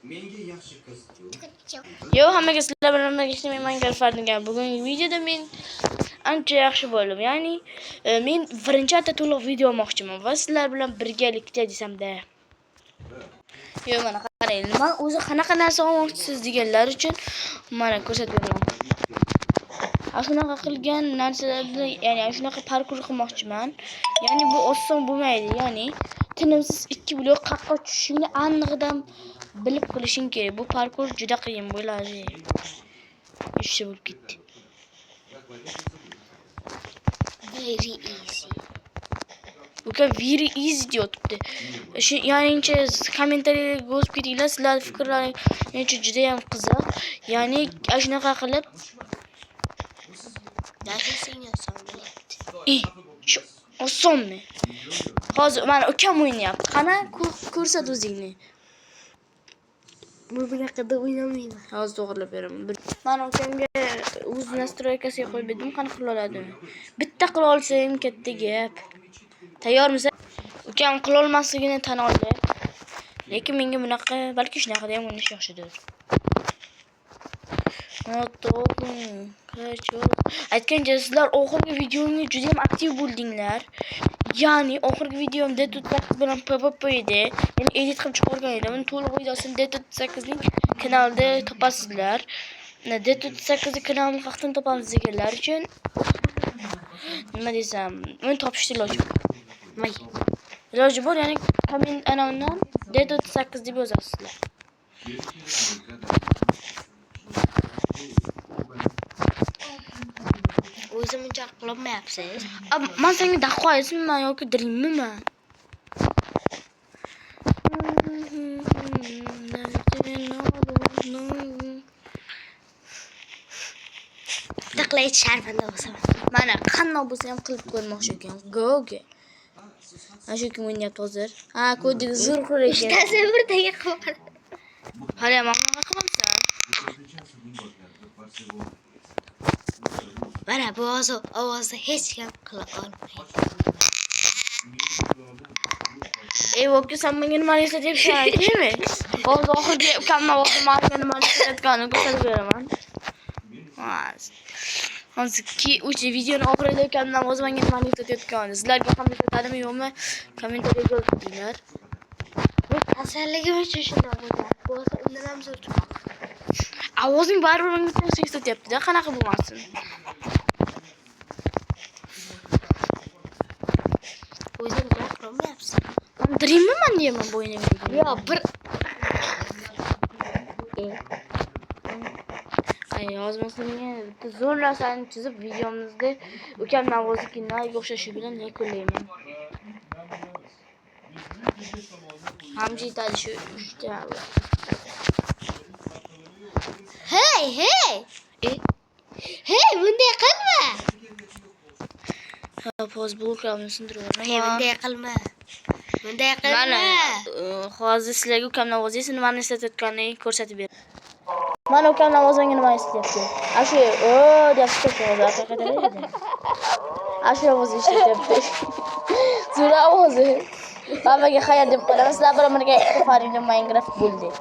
Menga yaxshi qiz Yo, hammaga sizlar bilan birga Minecraft o'rnatgan. Bugungi videoda men ancha yaxshi bo'ldim. Ya'ni men birinchi marta to'liq video olmoqchiman va sizlar bilan birgalikda desam-da. Yo, mana qarang. Men o'zi qanaqa narsa olmoqchisiz deganlar uchun mana ko'rsatib beraman. Shunaqa qilgan narsalarni, ya'ni shunaqa parkur qilmoqchiman. Ya'ni bu oson bo'lmaydi. Ya'ni tinimsiz 2 blok qaqqa tushishingni aniqdan bilib qilishing kerak. Bu parkur juda qiyin bo'ladi. Ishchi bo'lib ketdi. Very easy. Uka very easy deyapti. Shu ya'ni kommentariylarga yozib ketinglar, sizlar fikrlaringiz juda ham qiziq. Ya'ni shunaqa qilib Nasıl oson bo'lyapti? Shu osonmi? Hozir mana ukam o'ynayapti. Qana ko'rsat o'zingni. Bu bunaqada o'ynamayman. Hozir to'g'rilab beraman. Mana ukamga o'z nastroykasiga qo'yib berdim, qanaqa qila oladimi? Bitta qila olsam katta gap. Tayyormisiz? Ukam qila olmasligini tan oldi. Lekin menga bunaqa, balki shunaqada ham o'ynash yaxshidir. Aytgancha sizlar oxirgi videomga juda ham aktiv bo'ldinglar. Ya'ni oxirgi videom D38 bilan PvP edi. Ya'ni edit qilib chiqargan edim. Uni to'liq videosini D38 ning kanalida topasizlar. D38 kanalini qayerdan topamiz deganlar uchun nima desam, uni topishni iloji bor. May. Iloji bor, ya'ni komment anondan D38 deb yozasizlar. O'zim uncha qilolmayapsiz. Men senga daqoyisman yoki dirimman? Taqlaychi sharmanda bo'lsam. Mana qanday bo'lsa ham qilib ko'rmoqchi ekan. Go'ga. Ana shu kim o'ynayapti hozir? Ha, ko'rdingiz, zo'r qilib ekan. Ikkitasi birdagi qilib. Hali ham nima qilyapsan? Mana bu ovozni hech kim qila olmaydi. Ey, voqe sen menga nima eslatayapsan, deymi? Hozir oxirgi ukamni vaqti menga nima eslatganini ko'rsatib beraman. Hozirki videoni oxirida ukamdan o'zi menga nima eslatayotganini sizlarga ham eslatadimi yo'qmi? Kommentariyga yozinglar. Kasalligim uchun shunday bo'ldi. Bo'lsa undan ham zo'r chiqadi. Ovozing baribir menga tez eslatyapti-da, qanaqa bo'lmasin. O'zim qilolmayapsiz. Men dirimman deyman bu o'yinga. Yo, bir yozmasimga bitta zo'r narsani chizib videomizda ukamdan o'zikiga o'xshashi bilan yakunlayman. Hamji aytadi shu 3 ta. Hey! Hey, bunday qilma. Hozir bloklarni sindirib Hey, bunday qilma. Mana hozir sizlarga ukamdan o'zingiz nimani eslatayotganini ko'rsatib beraman. Mana ukamdan o'zingiz nima eslayapti? Ashu deyapti hozir. Ashu o'zi eslayapti. Zo'r ovozi. Hammaga xayr deb qolaman. Sizlar bilan birga Minecraft bo'ldi.